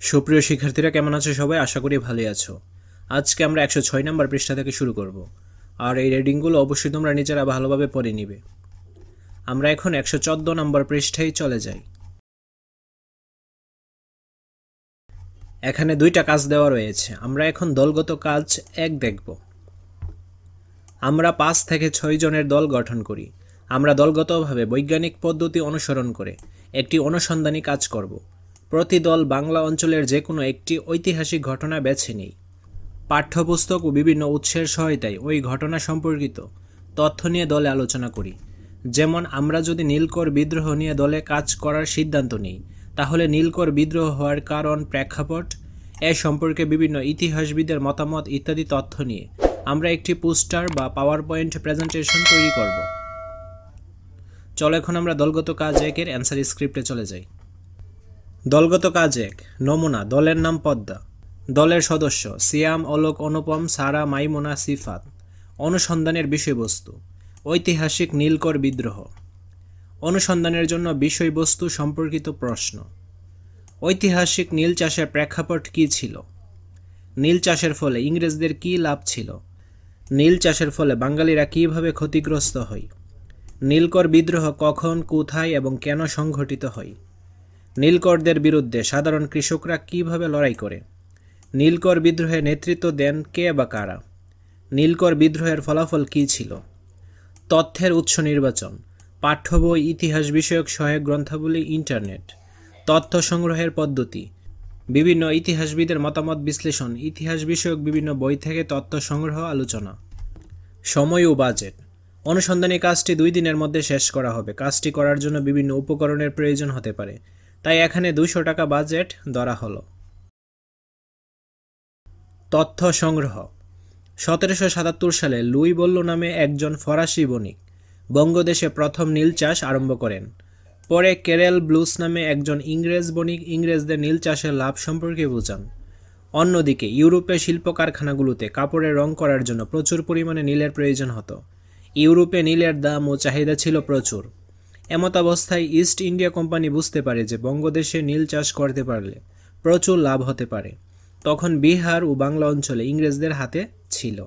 সুপ্রিয় শিক্ষার্থীরা কেমন আছো সবাই? আশা করি ভালোই আছো। আজকে আমরা 106 নম্বর পৃষ্ঠা থেকে শুরু করব। আর এই রিডিংগুলো অবশ্যই তোমরা নিজেরা ভালোভাবে পড়ে নিবে। আমরা এখন 114 নম্বর পৃষ্ঠায় চলে যাই। এখানে দুইটা কাজ দেওয়া রয়েছে। আমরা এখন দলগত কাজ 1 দেখব। আমরা 5 থেকে 6 জনের দল গঠন করি। আমরা দলগতভাবে বৈজ্ঞানিক পদ্ধতি অনুসরণ করে একটি অনুসন্ধানী কাজ করব। প্রতি দল বাংলা অঞ্চলের যে কোনো একটি ঐতিহাসিক ঘটনা বেছে নেই। পাঠ্যপুস্তক ও বিভিন্ন উৎসের সহায়তায় ওই ঘটনা সম্পর্কিত তথ্য নিয়ে দলে আলোচনা করি। যেমন আমরা যদি নীলকর বিদ্রোহ নিয়ে দলে কাজ করার সিদ্ধান্ত নিই, তাহলে নীলকর বিদ্রোহ হওয়ার কারণ, প্রেক্ষাপট এ সম্পর্কে বিভিন্ন ইতিহাসবিদের মতামত ইত্যাদি তথ্য নিয়ে আমরা একটি পোস্টার বা পাওয়ার পয়েন্ট প্রেজেন্টেশন তৈরি করব। চলো এখন আমরা দলগত কাজ 1-এর অ্যান্সার স্ক্রিপ্টে চলে যাই। দলগত কাজ 1, নমুনা। দলের নাম পদ্মা। দলের সদস্য সিয়াম, অলোক, অনুপম, সারা, মাইমুনা, সিফাত। অনুসন্ধানের বিষয়বস্তু ঐতিহাসিক নীলকর বিদ্রোহ। অনুসন্ধানের জন্য বিষয়বস্তু সম্পর্কিত প্রশ্ন। ঐতিহাসিক নীল চাষের প্রেক্ষাপট কী ছিল? নীল চাষের ফলে ইংরেজদের কী লাভ ছিল? নীল চাষের ফলে বাঙালিরা কীভাবে ক্ষতিগ্রস্ত হয়? নীলকর বিদ্রোহ কখন, কোথায় এবং কেন সংঘটিত হয়? নীলকরদের বিরুদ্ধে সাধারণ কৃষকরা কীভাবে লড়াই করে? নীলকর বিদ্রোহে নেতৃত্ব দেন কে বা কারা? নীলকর বিদ্রোহের ফলাফল কী ছিল? তথ্যের উৎস নির্বাচন, পাঠ্য বই, ইতিহাস বিষয়ক সহায়ক গ্রন্থাবলী, ইন্টারনেট। তথ্য সংগ্রহের পদ্ধতি, বিভিন্ন ইতিহাসবিদের মতামত বিশ্লেষণ, ইতিহাস বিষয়ক বিভিন্ন বই থেকে তথ্য সংগ্রহ, আলোচনা। সময় ও বাজেট, অনুসন্ধানী কাজটি 2 দিনের মধ্যে শেষ করা হবে। কাজটি করার জন্য বিভিন্ন উপকরণের প্রয়োজন হতে পারে, তাই এখানে 200 টাকা বাজেট ধরা হলো। তথ্য সংগ্রহ, 1777 সালে লুই বল্লো নামে একজন ফরাসি বণিক বঙ্গদেশে প্রথম নীল চাষ আরম্ভ করেন। পরে কেরেল ব্লুস নামে একজন ইংরেজ বণিক ইংরেজদের নীল চাষের লাভ সম্পর্কে বোঝান। অন্যদিকে ইউরোপে শিল্প কারখানাগুলোতে কাপড়ে রং করার জন্য প্রচুর পরিমাণে নীলের প্রয়োজন হতো। ইউরোপে নীলের দাম ও চাহিদা ছিল প্রচুর। এমতাবস্থায় ইস্ট ইন্ডিয়া কোম্পানি বুঝতে পারে যে বঙ্গদেশে নীল চাষ করতে পারলে প্রচুর লাভ হতে পারে। তখন বিহার ও বাংলা অঞ্চলে ইংরেজদের হাতে ছিল।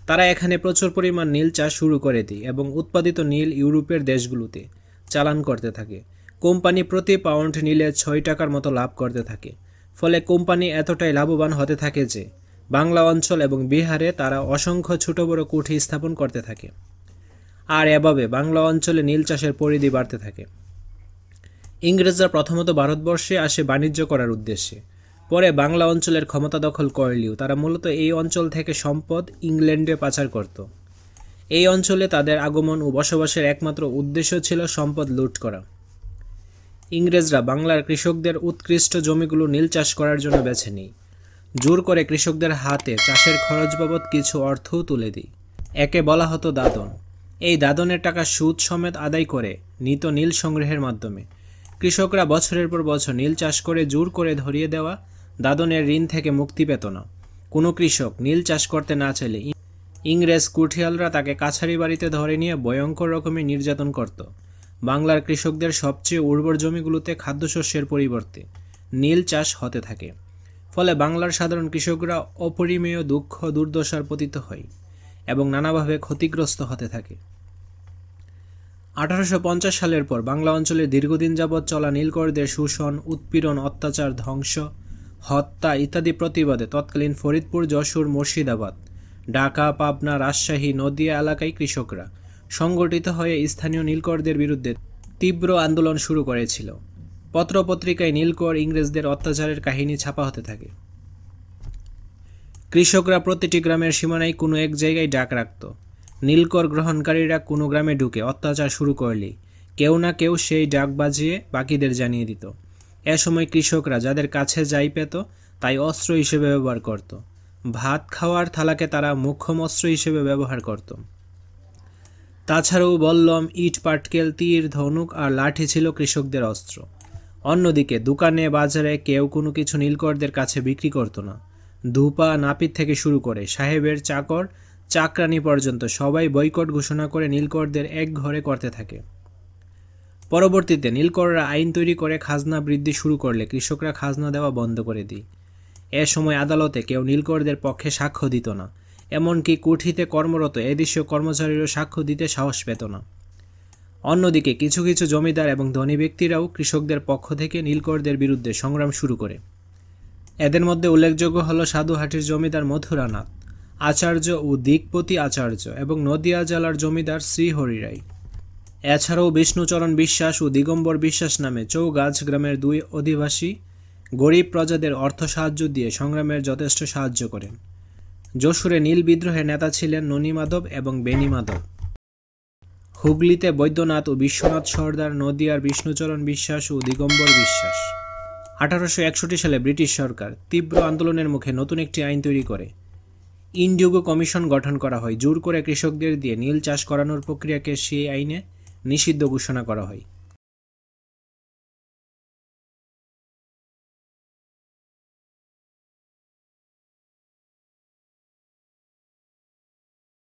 তারা এখানে প্রচুর পরিমাণ নীল চাষ শুরু করে দেয় এবং উৎপাদিত নীল ইউরোপের দেশগুলোতে চালান করতে থাকে। কোম্পানি প্রতি পাউন্ড নীলে 6 টাকার মতো লাভ করতে থাকে। ফলে কোম্পানি এতটাই লাভবান হতে থাকে যে বাংলা অঞ্চল এবং বিহারে তারা অসংখ্য ছোট বড় কুঠি স্থাপন করতে থাকে। আর এভাবে বাংলা অঞ্চলে নীল চাষের পরিধি বাড়তে থাকে। ইংরেজরা প্রথমত ভারতবর্ষে আসে বাণিজ্য করার উদ্দেশ্যে। পরে বাংলা অঞ্চলের ক্ষমতা দখল করলেও তারা মূলত এই অঞ্চল থেকে সম্পদ ইংল্যান্ডে পাচার করত। এই অঞ্চলে তাদের আগমন ও বসবাসের একমাত্র উদ্দেশ্য ছিল সম্পদ লুট করা। ইংরেজরা বাংলার কৃষকদের উৎকৃষ্ট জমিগুলো নীল চাষ করার জন্য বেছে নেয়। জোর করে কৃষকদের হাতে চাষের খরচ বাবদ কিছু অর্থও তুলে দেয়। একে বলা হতো দাদন। এই দাদনের টাকা সুদ সমেত আদায় করে নিত নীল সংগ্রহের মাধ্যমে। কৃষকরা বছরের পর বছর নীল চাষ করে জোর করে ধরিয়ে দেওয়া দাদনের ঋণ থেকে মুক্তি পেত না। কোনো কৃষক নীল চাষ করতে না চাইলে ইংরেজ কুঠিয়ালরা তাকে কাছারি বাড়িতে ধরে নিয়ে ভয়ঙ্কর রকমের নির্যাতন করত। বাংলার কৃষকদের সবচেয়ে উর্বর জমিগুলোতে খাদ্যশস্যের পরিবর্তে নীল চাষ হতে থাকে। ফলে বাংলার সাধারণ কৃষকরা অপরিমেয় দুঃখ দুর্দশার পতিত হয় এবং নানাভাবে ক্ষতিগ্রস্ত হতে থাকে। 1850 সালের পর বাংলা অঞ্চলে দীর্ঘদিন যাবৎ চলা নীলকরদের শোষণ, উৎপীড়ন, অত্যাচার, ধ্বংস, হত্যা ইত্যাদি প্রতিবাদে তৎকালীন ফরিদপুর, যশোর, মুর্শিদাবাদ, ঢাকা, পাবনা, রাজশাহী, নদিয়া এলাকায় কৃষকরা সংগঠিত হয়ে স্থানীয় নীলকরদের বিরুদ্ধে তীব্র আন্দোলন শুরু করেছিল। পত্রপত্রিকায় নীলকর ইংরেজদের অত্যাচারের কাহিনী ছাপা হতে থাকে। কৃষকরা প্রতিটি গ্রামের সীমানায় কোনো এক জায়গায় ডাক রাখত। নীলকর গ্রহণকারীরা কোনো গ্রামে ঢুকে অত্যাচার শুরু করলেই কেউ না কেউ সেই ডাক বাজিয়ে বাকিদের জানিয়ে দিত। এ সময় কৃষকরা যাদের কাছে যাই পেত তাই অস্ত্র হিসেবে ব্যবহার করত। ভাত খাওয়ার থালাকে তারা মোক্ষম অস্ত্র হিসেবে ব্যবহার করত। তাছাড়াও বল্লম, ইট, পাটকেল, তীর, ধনুক আর লাঠি ছিল কৃষকদের অস্ত্র। অন্যদিকে দোকানে বাজারে কেউ কোনো কিছু নীলকরদের কাছে বিক্রি করত না। ধূপা, নাপিত থেকে শুরু করে সাহেবের চাকর, চাকরানি পর্যন্ত সবাই বয়কট ঘোষণা করে নীলকরদের এক ঘরে করতে থাকে। পরবর্তীতে নীলকররা আইন তৈরি করে খাজনা বৃদ্ধি শুরু করলে কৃষকরা খাজনা দেওয়া বন্ধ করে দেয়। এ সময় আদালতে কেউ নীলকরদের পক্ষে সাক্ষ্য দিত না, এমনকি কুঠিতে কর্মরত এদেশীয় কর্মচারীরও সাক্ষ্য দিতে সাহস পেত না। অন্যদিকে কিছু কিছু জমিদার এবং ধনী ব্যক্তিরাও কৃষকদের পক্ষ থেকে নীলকরদের বিরুদ্ধে সংগ্রাম শুরু করে। এদের মধ্যে উল্লেখযোগ্য হল সাধুহাটির জমিদার মথুরানাথ আচার্য ও দিকপতি আচার্য এবং নদিয়া জেলার জমিদার শ্রীহরি রায়। এছাড়াও বিষ্ণুচরণ বিশ্বাস ও দিগম্বর বিশ্বাস নামে চৌগাছ গ্রামের দুই অধিবাসী গরিব প্রজাদের অর্থ সাহায্য দিয়ে সংগ্রামের যথেষ্ট সাহায্য করেন। যশোরে নীল বিদ্রোহের নেতা ছিলেন ননীমাধব এবং বেণীমাধব। হুগলিতে বৈদ্যনাথ ও বিশ্বনাথ সর্দার, নদিয়ার বিষ্ণুচরণ বিশ্বাস ও দিগম্বর বিশ্বাস। 1861 সালে ব্রিটিশ সরকার তীব্র আন্দোলনের মুখে নতুন একটি আইন তৈরি করে। ইন্ডিগো কমিশন গঠন করা হয়। জোর করে কৃষকদের দিয়ে নীল চাষ করানোর প্রক্রিয়াকে সেই আইনে নিষিদ্ধ ঘোষণা করা হয়।